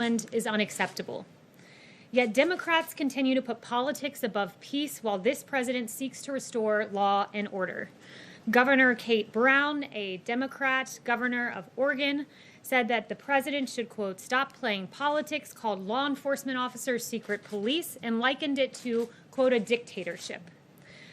is unacceptable. Yet Democrats continue to put politics above peace while this president seeks to restore law and order. Governor Kate Brown, a Democrat governor of Oregon, said that the president should, quote, stop playing politics, called law enforcement officers secret police, and likened it to, quote, a dictatorship.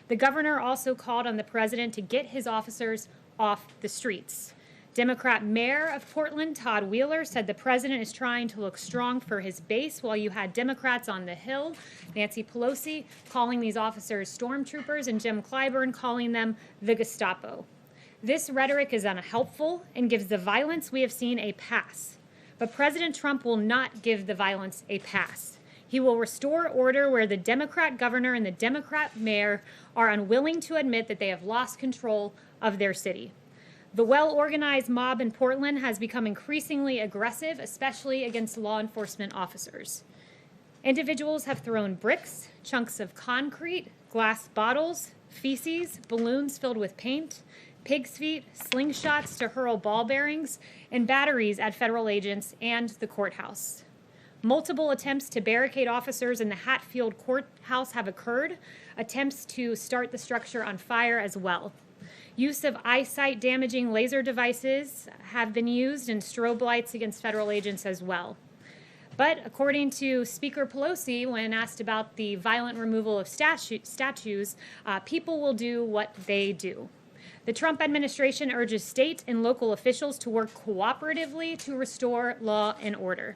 The governor also called on the president to get his officers off the streets. Democrat Mayor of Portland, Todd Wheeler, said the president is trying to look strong for his base, while you had Democrats on the Hill, Nancy Pelosi, calling these officers stormtroopers, and Jim Clyburn calling them the Gestapo. This rhetoric is unhelpful and gives the violence we have seen a pass. But President Trump will not give the violence a pass. He will restore order where the Democrat governor and the Democrat mayor are unwilling to admit that they have lost control of their city. The well-organized mob in Portland has become increasingly aggressive, especially against law enforcement officers. Individuals have thrown bricks, chunks of concrete, glass bottles, feces, balloons filled with paint, pig's feet, slingshots to hurl ball bearings, and batteries at federal agents and the courthouse. Multiple attempts to barricade officers in the Hatfield courthouse have occurred, attempts to start the structure on fire as well. Use of eyesight-damaging laser devices have been used, and strobe lights against federal agents as well. But according to Speaker Pelosi, when asked about the violent removal of statues, people will do what they do. The Trump administration urges state and local officials to work cooperatively to restore law and order.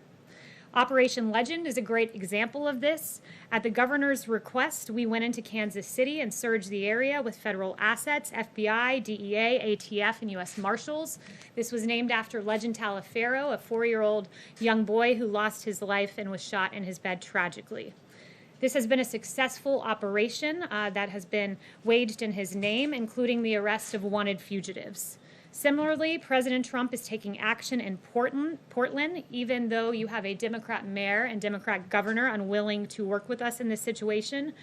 Operation Legend is a great example of this. At the governor's request, we went into Kansas City and surged the area with federal assets, FBI, DEA, ATF, and U.S. Marshals. This was named after Legend Taliaferro, a 4-year-old young boy who lost his life and was shot in his bed tragically. This has been a successful operation that has been waged in his name, including the arrest of wanted fugitives. Similarly, President Trump is taking action in Portland, even though you have a Democrat mayor and Democrat governor unwilling to work with us in this situation.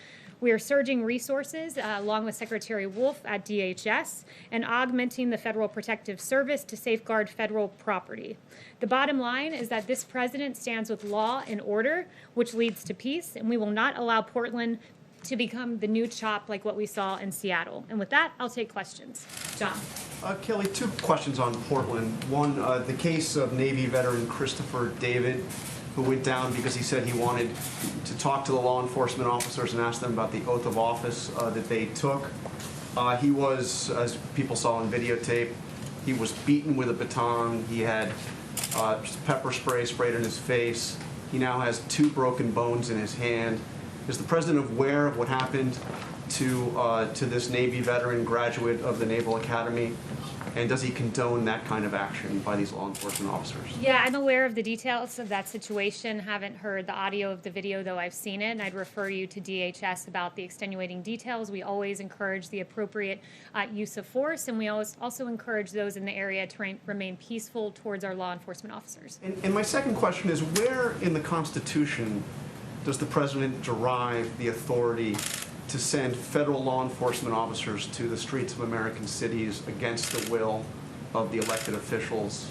We are surging resources, along with Secretary Wolf at DHS, and augmenting the Federal Protective Service to safeguard federal property. The bottom line is that this president stands with law and order, which leads to peace, and we will not allow Portland to become the new CHOP like what we saw in Seattle. And with that, I'll take questions. John. Kayleigh, 2 questions on Portland. One, the case of Navy veteran Christopher David, who went down because he said he wanted to talk to the law enforcement officers and ask them about the oath of office that they took. He was, as people saw on videotape, he was beaten with a baton. He had pepper spray sprayed in his face. He now has 2 broken bones in his hand. Is the president aware of what happened to this Navy veteran graduate of the Naval Academy? And does he condone that kind of action by these law enforcement officers? Yeah, I'm aware of the details of that situation. Haven't heard the audio of the video, though I've seen it. And I'd refer you to DHS about the extenuating details. We always encourage the appropriate use of force, and we also encourage those in the area to remain peaceful towards our law enforcement officers. And my second question is, where in the Constitution does the president derive the authority to send federal law enforcement officers to the streets of American cities against the will of the elected officials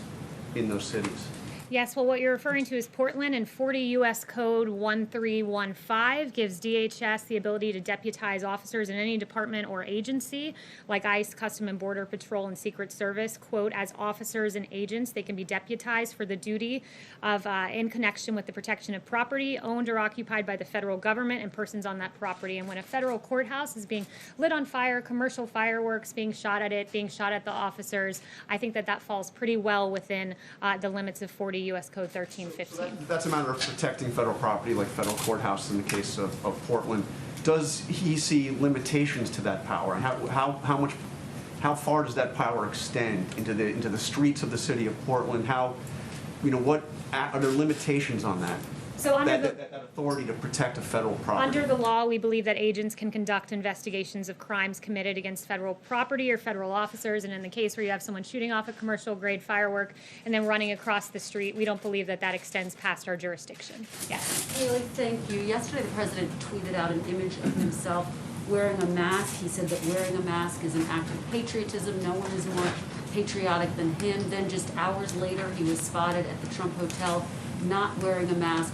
in those cities? Yes, well, what you're referring to is Portland, and 40 U.S. Code 1315 gives DHS the ability to deputize officers in any department or agency, like ICE, Custom and Border Patrol, and Secret Service, quote, as officers and agents. They can be deputized for the duty of, in connection with the protection of property owned or occupied by the federal government and persons on that property. And when a federal courthouse is being lit on fire, commercial fireworks being shot at it, being shot at the officers, I think that that falls pretty well within the limits of 40 U.S. Code 1315. So that's a matter of protecting federal property, like federal courthouse in the case of Portland. Does he see limitations to that power, and how far does that power extend into the streets of the city of Portland? What are there limitations on that? So under that authority to protect a federal property. Under the law, we believe that agents can conduct investigations of crimes committed against federal property or federal officers. And in the case where you have someone shooting off a commercial-grade firework and then running across the street, we don't believe that that extends past our jurisdiction. Yes. Kayleigh, thank you. Yesterday, the president tweeted out an image of himself wearing a mask. He said that wearing a mask is an act of patriotism. No one is more patriotic than him. Then just hours later, he was spotted at the Trump Hotel not wearing a mask.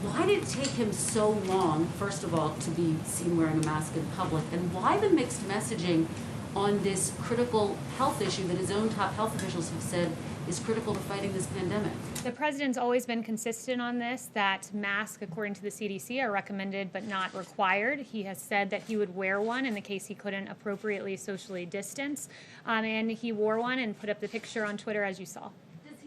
Why did it take him so long, first of all, to be seen wearing a mask in public? And why the mixed messaging on this critical health issue that his own top health officials have said is critical to fighting this pandemic? The president's always been consistent on this, that masks, according to the CDC, are recommended but not required. He has said that he would wear one in the case he couldn't appropriately socially distance, and he wore one and put up the picture on Twitter, as you saw.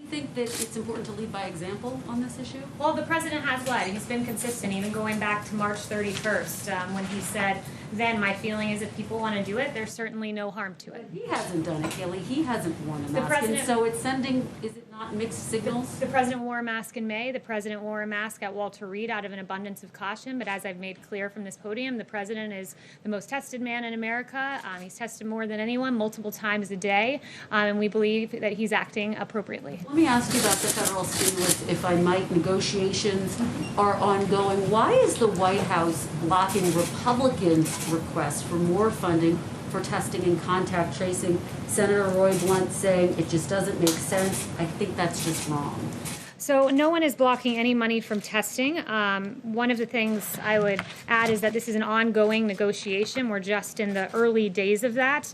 Think that it's important to lead by example on this issue? Well, the president has led. He's been consistent, even going back to March 31st, when he said, then my feeling is if people want to do it, there's certainly no harm to it. But he hasn't done it, Kayleigh. He hasn't worn a mask. And so it's sending, is it not mixed signals? The president wore a mask in May. The president wore a mask at Walter Reed out of an abundance of caution. But as I've made clear from this podium, the president is the most tested man in America. He's tested more than anyone, multiple times a day. And we believe that he's acting appropriately. Let me ask you about the federal stimulus, if I might. Negotiations are ongoing. Why is the White House blocking Republicans' request for more funding for testing and contact tracing? Senator Roy Blunt saying it just doesn't make sense. I think that's just wrong. So no one is blocking any money from testing. One of the things I would add is that this is an ongoing negotiation. We're just in the early days of that.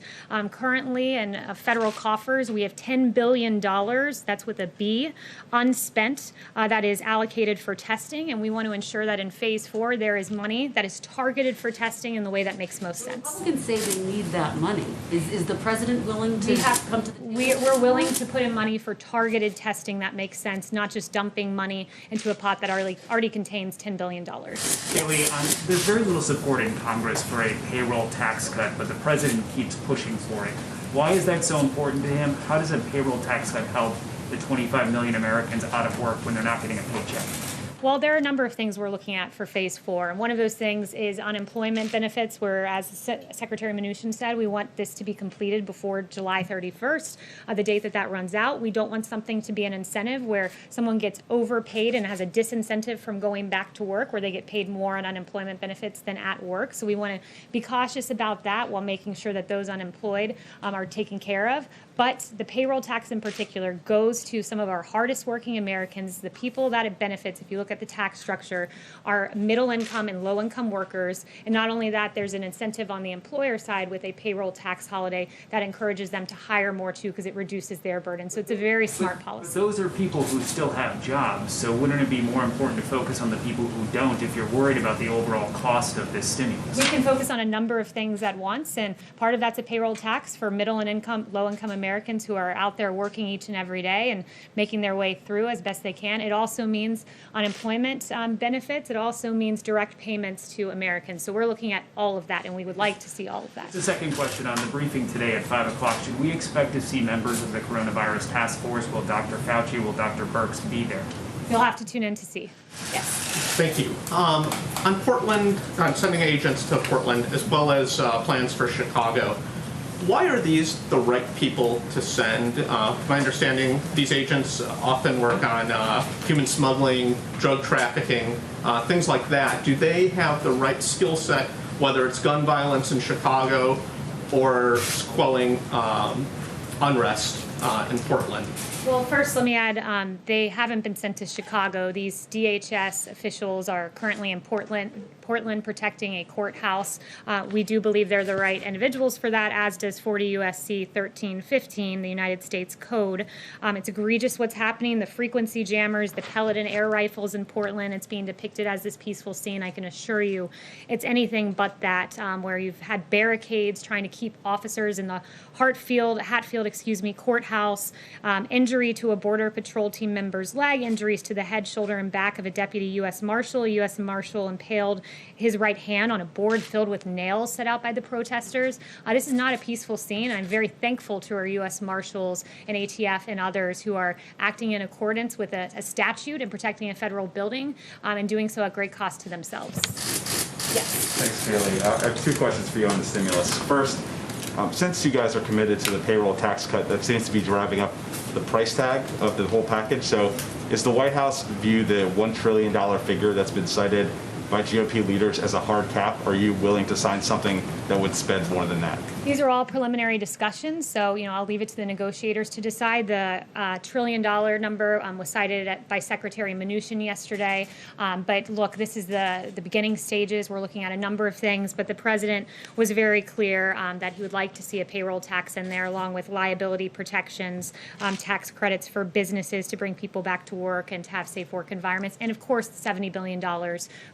Currently in federal coffers, we have $10 billion, that's with a B, unspent, that is allocated for testing. And we want to ensure that in phase 4, there is money that is targeted for testing in the way that makes most sense. Republicans say they need that money. Is the president willing to come to the table? We're willing to put in money for targeted testing that makes sense, not just dumping money into a pot that already contains $10 billion. Kayleigh, there's very little support in Congress for a payroll tax cut, but the president keeps pushing for it. Why is that so important to him? How does a payroll tax cut help the 25 million Americans out of work when they're not getting a paycheck? Well, there are a number of things we're looking at for phase 4. And one of those things is unemployment benefits, where, as Secretary Mnuchin said, we want this to be completed before July 31st, the date that runs out. We don't want something to be an incentive where someone gets overpaid and has a disincentive from going back to work, where they get paid more on unemployment benefits than at work. So we want to be cautious about that while making sure that those unemployed are taken care of. But the payroll tax in particular goes to some of our hardest working Americans. The people that it benefits, if you look at the tax structure, are middle income and low income workers. And not only that, there's an incentive on the employer side with a payroll tax holiday that encourages them to hire more too, because it reduces their burden. So it's a very smart policy. But those are people who still have jobs. So wouldn't it be more important to focus on the people who don't if you're worried about the overall cost of this stimulus? We can focus on a number of things at once, and part of that's a payroll tax for middle and low income Americans who are out there working each and every day and making their way through as best they can. It also means unemployment benefits. It also means direct payments to Americans. So we're looking at all of that, and we would like to see all of that. The second question on the briefing today at 5 o'clock, should we expect to see members of the coronavirus task force? Will Dr. Fauci, will Dr. Birx be there? You'll have to tune in to see. Yes. Thank you. On Portland, on sending agents to Portland, as well as plans for Chicago, why are these the right people to send? My understanding, these agents often work on human smuggling, drug trafficking, things like that. Do they have the right skill set, whether it's gun violence in Chicago or quelling unrest in Portland? Well, first, let me add, they haven't been sent to Chicago. These DHS officials are currently in Portland protecting a courthouse. We do believe they're the right individuals for that, as does 40 U.S.C. 1315, the United States Code. It's egregious what's happening. The frequency jammers, the pellet and air rifles in Portland, it's being depicted as this peaceful scene. I can assure you it's anything but that, where you've had barricades trying to keep officers in the Hatfield, courthouse, injury to a Border Patrol team member's leg, injuries to the head, shoulder, and back of a deputy U.S. Marshal. A U.S. Marshal impaled his right hand on a board filled with nails set out by the protesters. This is not a peaceful scene. I'm very thankful to our U.S. Marshals and ATF and others who are acting in accordance with a statute and protecting a federal building, and doing so at great cost to themselves. Yes. Thanks, Kayleigh. I have two questions for you on the stimulus. First, since you guys are committed to the payroll tax cut, that seems to be driving up the price tag of the whole package. So is the White House view the $1 trillion figure that's been cited by GOP leaders as a hard cap? Are you willing to sign something that would spend more than that? These are all preliminary discussions, so I'll leave it to the negotiators to decide. The $1 trillion number was cited by Secretary Mnuchin yesterday. But look, this is the beginning stages. We're looking at a number of things, but the president was very clear that he would like to see a payroll tax in there, along with liability protections, tax credits for businesses to bring people back to work and to have safe work environments, and of course, $70 billion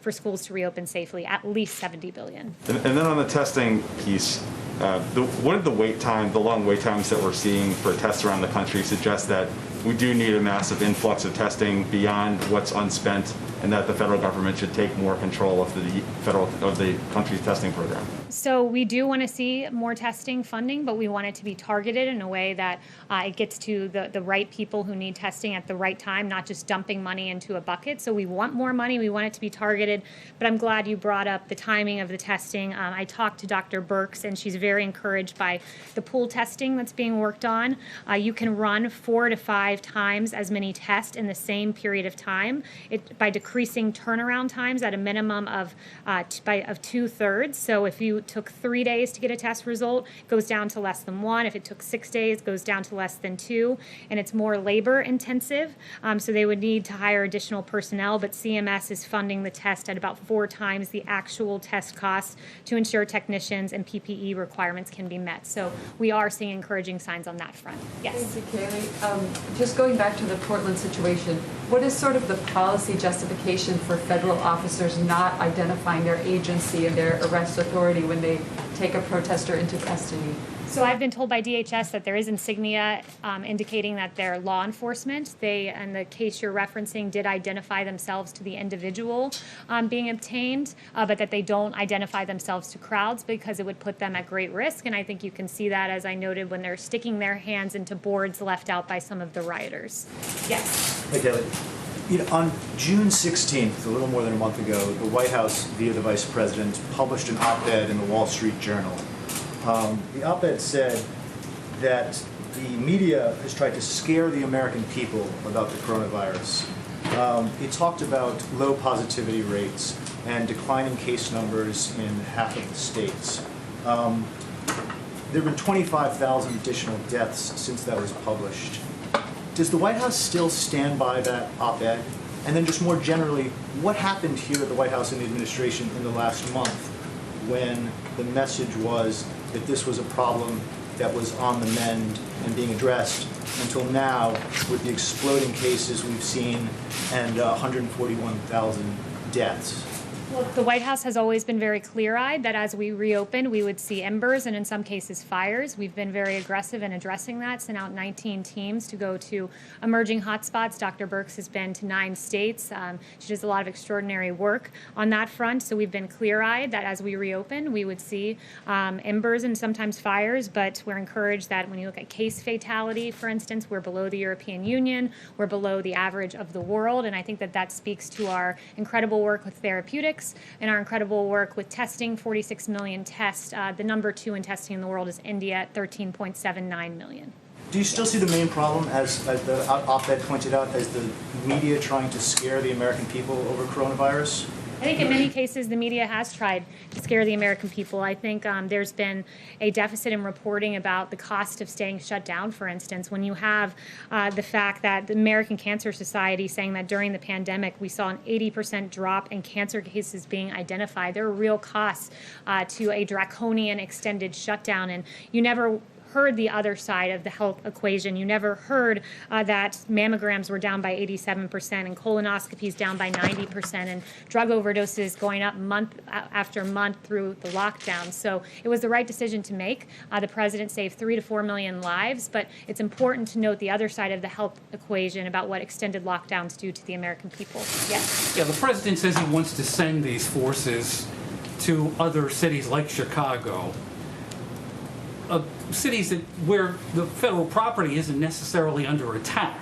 for schools to reopen safely, at least $70 billion. And then on the testing piece, what are the long wait times that we're seeing for tests around the country suggest that we do need a massive influx of testing beyond what's unspent, and that the federal government should take more control of the country's testing program? So we do want to see more testing funding, but we want it to be targeted in a way that it gets to the right people who need testing at the right time, not just dumping money into a bucket. So we want more money. We want it to be targeted. But I'm glad you brought up the timing of the testing. I talked to Dr. Birx, and she's very encouraged by the pool testing that's being worked on. You can run 4 to 5 times as many tests in the same period of time by decreasing turnaround times at a minimum of 2/3. So if you took 3 days to get a test result, it goes down to less than 1. If it took 6 days, it goes down to less than 2. And it's more labor intensive, so they would need to hire additional personnel, but CMS is funding the test at about 4 times the actual test cost to ensure technicians and PPE requirements can be met. So we are seeing encouraging signs on that front. Yes. Thank you, Kayleigh. Just going back to the Portland situation, what is sort of the policy justification for federal officers not identifying their agency and their arrest authority when they take a protester into custody? So I've been told by DHS that there is insignia indicating that they're law enforcement. They, in the case you're referencing, did identify themselves to the individual being obtained, but that they don't identify themselves to crowds because it would put them at great risk. And I think you can see that, as I noted, when they're sticking their hands into boards left out by some of the rioters. Yes. Hey, Kayleigh. On June 16th, a little more than a month ago, the White House, via the Vice President, published an op-ed in the Wall Street Journal. The op-ed said that the media has tried to scare the American people about the coronavirus. It talked about low positivity rates and declining case numbers in half of the states. There have been 25,000 additional deaths since that was published. Does the White House still stand by that op-ed? And then just more generally, what happened here at the White House and the administration in the last month when the message was that this was a problem that was on the mend and being addressed, until now with the exploding cases we've seen and 141,000 deaths? Well, the White House has always been very clear-eyed that as we reopen, we would see embers and in some cases fires. We've been very aggressive in addressing that, sent out 19 teams to go to emerging hotspots. Dr. Birx has been to 9 states. She does a lot of extraordinary work on that front. So we've been clear-eyed that as we reopen, we would see embers and sometimes fires, but we're encouraged that when you look at case fatality, for instance, we're below the European Union, we're below the average of the world, and I think that speaks to our incredible work with therapeutics and our incredible work with testing, 46 million tests. The number 2 in testing in the world is India at 13.79 million. Do you still see the main problem, as the op-ed pointed out, as the media trying to scare the American people over coronavirus? I think in many cases the media has tried to scare the American people. I think there's been a deficit in reporting about the cost of staying shut down, for instance. When you have the fact that the American Cancer Society saying that during the pandemic we saw an 80% drop in cancer cases being identified, there are real costs to a draconian extended shutdown, and you never heard the other side of the health equation. You never heard that mammograms were down by 87% and colonoscopies down by 90% and drug overdoses going up month after month through the lockdown. So it was the right decision to make. The president saved 3 to 4 million lives, but it's important to note the other side of the health equation about what extended lockdowns do to the American people. Yes? Yeah, the president says he wants to send these forces to other cities like Chicago. Cities where the federal property isn't necessarily under attack.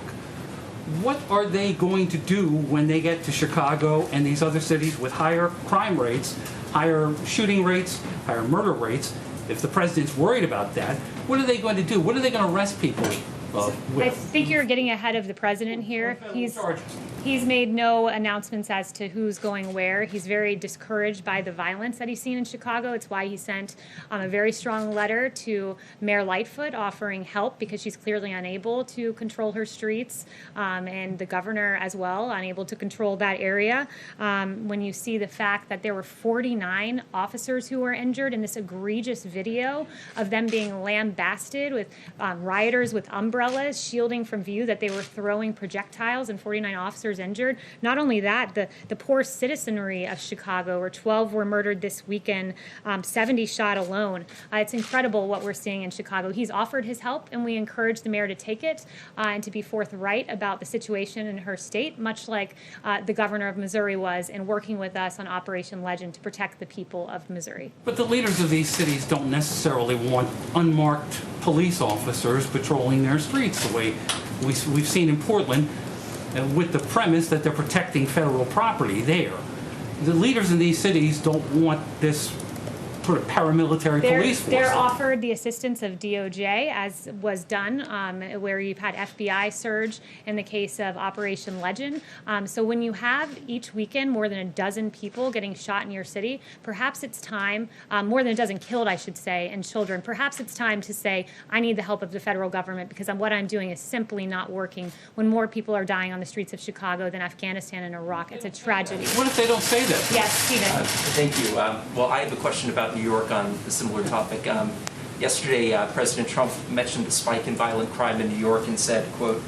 What are they going to do when they get to Chicago and these other cities with higher crime rates, higher shooting rates, higher murder rates? If the president's worried about that, what are they going to do? What are they going to arrest people with? I think you're getting ahead of the president here. Charges. He's made no announcements as to who's going where. He's very discouraged by the violence that he's seen in Chicago. It's why he sent a very strong letter to Mayor Lightfoot offering help because she's clearly unable to control her streets, and the governor as well, unable to control that area. When you see the fact that there were 49 officers who were injured in this egregious video of them being lambasted with rioters with umbrellas shielding from view that they were throwing projectiles and 49 officers injured. Not only that, the poor citizenry of Chicago, where 12 were murdered this weekend, 70 shot alone. It's incredible what we're seeing in Chicago. He's offered his help, and we encourage the mayor to take it and to be forthright about the situation in her state, much like the governor of Missouri was in working with us on Operation Legend to protect the people of Missouri. But the leaders of these cities don't necessarily want unmarked police officers patrolling their streets the way we've seen in Portland, with the premise that they're protecting federal property there. The leaders in these cities don't want this sort of paramilitary police force. They're offered the assistance of DOJ, as was done, where you've had FBI surge in the case of Operation Legend. So when you have each weekend more than a dozen people getting shot in your city, perhaps it's time, more than a dozen killed, I should say, and children, perhaps it's time to say, I need the help of the federal government because what I'm doing is simply not working when more people are dying on the streets of Chicago than Afghanistan and Iraq. It's a tragedy. What if they don't say that? Yes, Stephen. Thank you. Well, I have a question about New York on a similar topic. Yesterday, President Trump mentioned the spike in violent crime in New York and said, quote,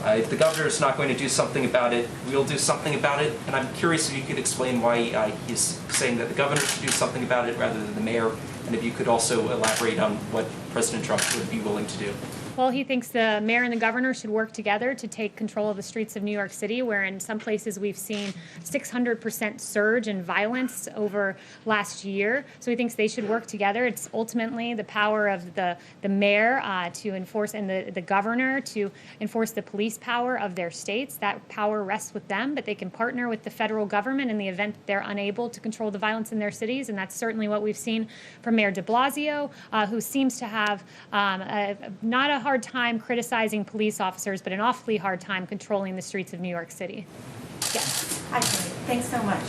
if the governor is not going to do something about it, we'll do something about it. And I'm curious if you could explain why he's saying that the governor should do something about it rather than the mayor, and if you could also elaborate on what President Trump would be willing to do. Well, he thinks the mayor and the governor should work together to take control of the streets of New York City, where in some places we've seen 600% surge in violence over last year. So he thinks they should work together. It's ultimately the power of the mayor to enforce and the governor to enforce the police power of their states. That power rests with them, but they can partner with the federal government in the event they're unable to control the violence in their cities. And that's certainly what we've seen from Mayor de Blasio, who seems to have not a hard time criticizing police officers, but an awfully hard time controlling the streets of New York City. Yes. Hi, Kayleigh. Thanks so much.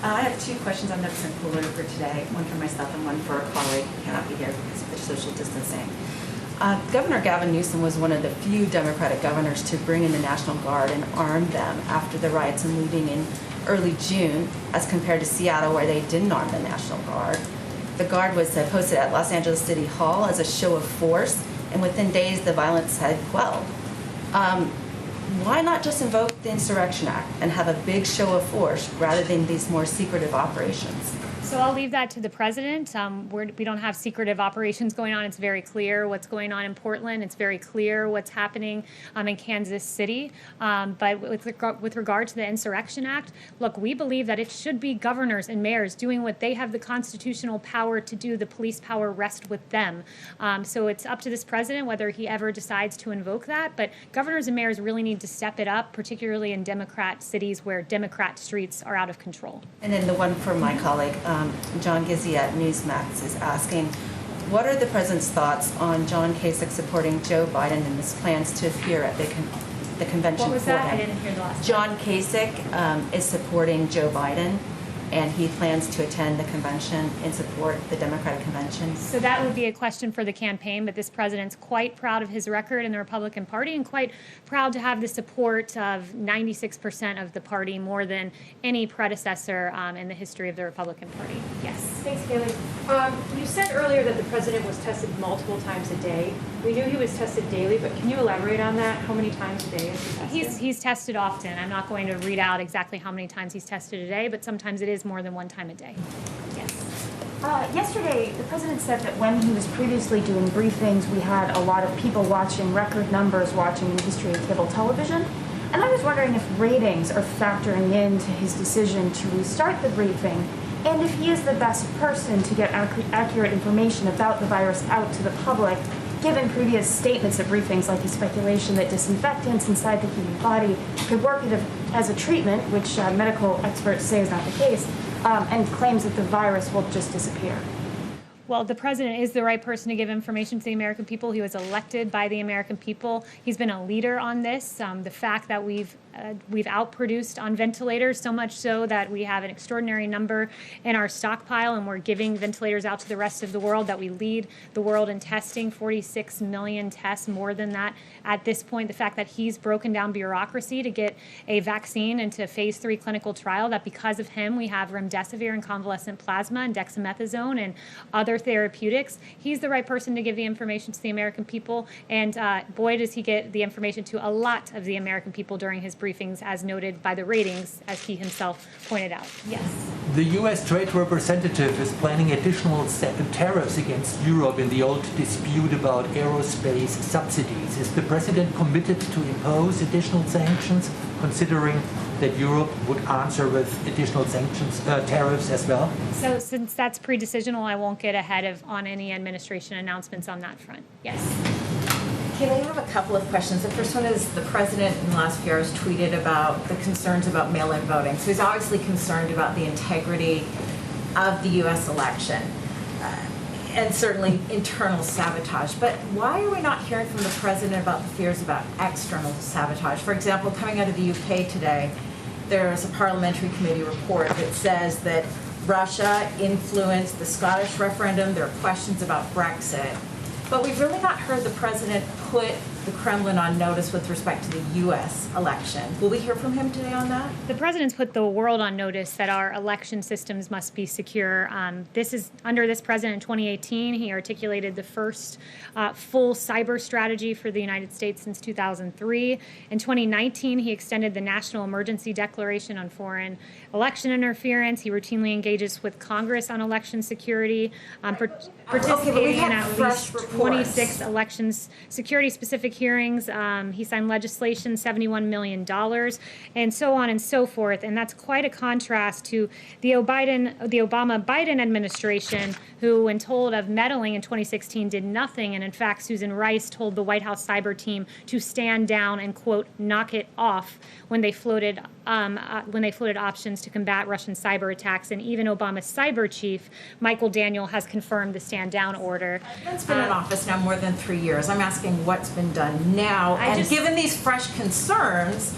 I have two questions I'm going to pull in for today, one for myself and one for a colleague who cannot be here because of the social distancing. Governor Gavin Newsom was one of the few Democratic governors to bring in the National Guard and arm them after the riots and looting in early June, as compared to Seattle, where they didn't arm the National Guard. The Guard was posted at Los Angeles City Hall as a show of force, and within days the violence had quelled. Why not just invoke the Insurrection Act and have a big show of force rather than these more secretive operations? So I'll leave that to the president. We don't have secretive operations going on. It's very clear what's going on in Portland. It's very clear what's happening in Kansas City. But with regard to the Insurrection Act, look, we believe that it should be governors and mayors doing what they have the constitutional power to do. The police power rests with them. So it's up to this president whether he ever decides to invoke that. But governors and mayors really need to step it up, particularly in Democrat cities where Democrat streets are out of control. And then the one for my colleague, John Gizzi at Newsmax is asking, what are the president's thoughts on John Kasich supporting Joe Biden in his plans to appear at the convention? What was for that? him? I didn't hear the last John Kasich is supporting Joe Biden, and he plans to attend the convention and support the Democratic convention. So that would be a question for the campaign, but this president's quite proud of his record in the Republican Party and quite proud to have the support of 96% of the party, more than any predecessor in the history of the Republican Party. Yes. Thanks, Kayleigh. You said earlier that the president was tested multiple times a day. We knew he was tested daily, but can you elaborate on that? How many times a day is he tested? He's tested often. I'm not going to read out exactly how many times he's tested a day, but sometimes it is more than one time a day. Yes. Yesterday, the president said that when he was previously doing briefings, we had a lot of people watching, record numbers watching in the history of cable television. And I was wondering if ratings are factoring into his decision to restart the briefing, and if he is the best person to get accurate information about the virus out to the public, given previous statements at briefings like his speculation that disinfectants inside the human body could work as a treatment, which medical experts say is not the case, and claims that the virus will just disappear. Well, the president is the right person to give information to the American people. He was elected by the American people. He's been a leader on this. The fact that we've we've outproduced on ventilators, so much so that we have an extraordinary number in our stockpile, and we're giving ventilators out to the rest of the world, that we lead the world in testing, 46 million tests, more than that at this point. The fact that he's broken down bureaucracy to get a vaccine into phase 3 clinical trial, that because of him we have remdesivir and convalescent plasma and dexamethasone and other therapeutics. He's the right person to give the information to the American people, and boy, does he get the information to a lot of the American people during his briefings, as noted by the ratings, as he himself pointed out. Yes. The U.S. Trade Representative is planning additional tariffs against Europe in the old dispute about aerospace subsidies. Is the president committed to impose additional sanctions, considering that Europe would answer with additional sanctions, tariffs as well? So since that's pre-decisional, I won't get ahead of on any administration announcements on that front. Yes. Kayleigh, I have a couple of questions. The first one is, the president in the last few hours tweeted about the concerns about mail-in voting. So he's obviously concerned about the integrity of the U.S. election. And certainly internal sabotage. But why are we not hearing from the president about the fears about external sabotage? For example, coming out of the UK today, there's a parliamentary committee report that says that Russia influenced the Scottish referendum. There are questions about Brexit. But we've really not heard the president put the Kremlin on notice with respect to the U.S. election. Will we hear from him today on that? The president's put the world on notice that our election systems must be secure. This is under this president in 2018. He articulated the first full cyber strategy for the United States since 2003. In 2019, he extended the National Emergency Declaration on Foreign Election Interference. He routinely engages with Congress on election security, participating in at least 26 elections security-specific hearings. He signed legislation, $71 million, and so on and so forth. And that's quite a contrast to the Obama-Biden administration, who, when told of meddling in 2016, did nothing. And in fact, Susan Rice told the White House cyber team to stand down and, quote, knock it off when they floated options to combat Russian cyber attacks. And even Obama's cyber chief, Michael Daniel, has confirmed the stand down order. It's been in office now more than 3 years. I'm asking what's been done now. And given these fresh concerns,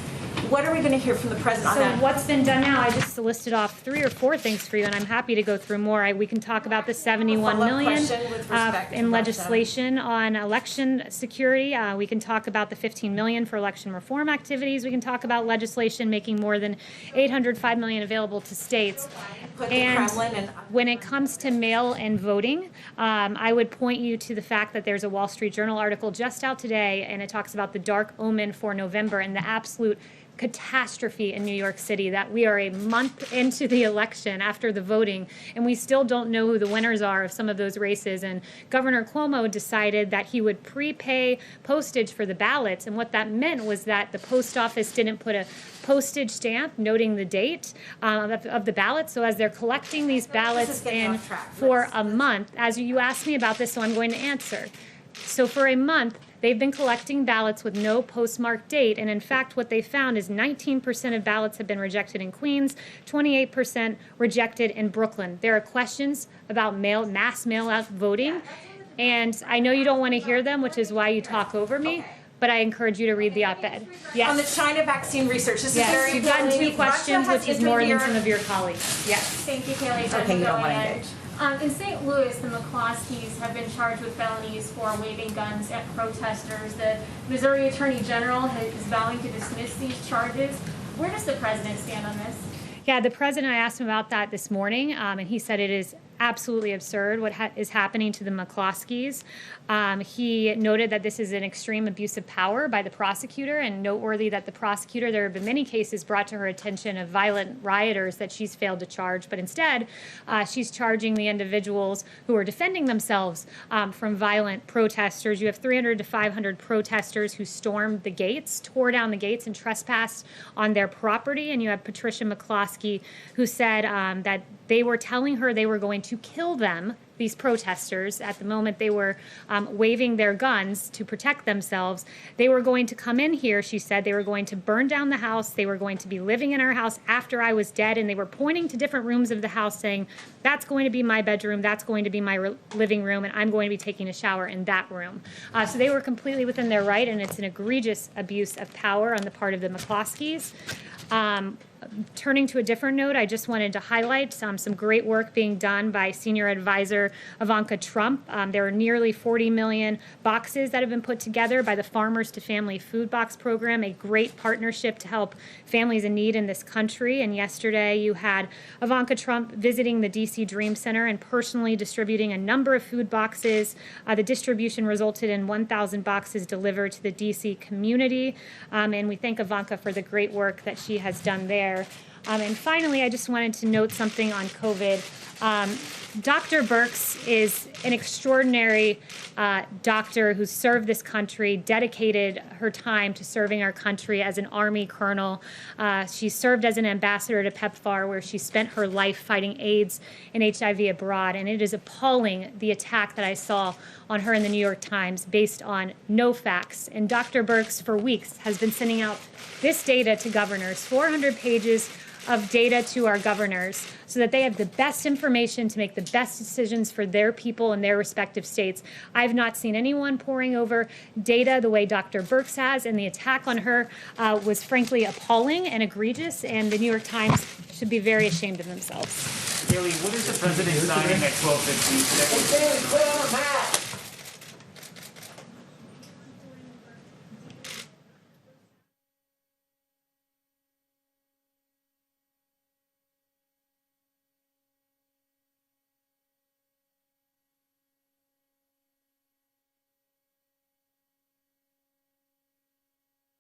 what are we going to hear from the president on that? So what's been done now? I just listed off 3 or 4 things for you, and I'm happy to go through more. We can talk about the $71 million in legislation on election security. We can talk about the $15 million for election reform activities. We can talk about legislation making more than $805 million available to states. And when it comes to mail-in voting, I would point you to the fact that there's a Wall Street Journal article just out today, and it talks about the dark omen for November and the absolute catastrophe in New York City, that we are a month into the election after the voting, and we still don't know who the winners are of some of those races. And Governor Cuomo decided that he would prepay postage for the ballots, and what that meant was that the post office didn't put a postage stamp noting the date of the ballot. So as they're collecting these ballots in for a month, as you asked me about this, so I'm going to answer. So for a month, they've been collecting ballots with no postmark date, and in fact what they found is 19% of ballots have been rejected in Queens, 28% rejected in Brooklyn. There are questions about mass mail-out voting, and I know you don't want to hear them, which is why you talk over me, but I encourage you to read the op-ed. Yes. On the China vaccine research, this is very you've gotten 2 questions, which is more than some of your colleagues. Yes. Thank you, Kayleigh. Okay, you don't want to engage. In St. Louis, the McCluskeys have been charged with felonies for waving guns at protesters. The Missouri Attorney General is vowing to dismiss these charges. Where does the president stand on this? Yeah, the president, I asked him about that this morning, and he said it is absolutely absurd what is happening to the McCluskeys. He noted that this is an extreme abuse of power by the prosecutor, and noteworthy that the prosecutor, there have been many cases brought to her attention of violent rioters that she's failed to charge, but instead she's charging the individuals who are defending themselves from violent protesters. You have 300 to 500 protesters who stormed the gates, tore down the gates, and trespassed on their property, and you have Patricia McCluskey, who said that they were telling her they were going to kill them, these protesters. At the moment, they were waving their guns to protect themselves. They were going to come in here, she said. They were going to burn down the house. They were going to be living in our house after I was dead. And they were pointing to different rooms of the house saying, that's going to be my bedroom, that's going to be my living room, and I'm going to be taking a shower in that room. So they were completely within their right, and it's an egregious abuse of power on the part of the McCluskeys. Turning to a different note, I just wanted to highlight some great work being done by senior advisor Ivanka Trump. There are nearly 40 million boxes that have been put together by the Farmers to Family Food Box Program, a great partnership to help families in need in this country. And yesterday you had Ivanka Trump visiting the DC Dream Center and personally distributing a number of food boxes. The distribution resulted in 1,000 boxes delivered to the DC community. And we thank Ivanka for the great work that she has done there. And finally, I just wanted to note something on COVID. Dr. Birx is an extraordinary doctor who served this country, dedicated her time to serving our country as an Army colonel. She served as an ambassador to PEPFAR, where she spent her life fighting AIDS and HIV abroad. And it is appalling, the attack that I saw on her in the New York Times based on no facts. And Dr. Birx, for weeks, has been sending out this data to governors, 400 pages of data to our governors so that they have the best information to make the best decisions for their people in their respective states. I've not seen anyone poring over data the way Dr. Birx has, and the attack on her was frankly appalling and egregious, and the New York Times should be very ashamed of themselves. Kayleigh, what is the president signing at 12:15 today?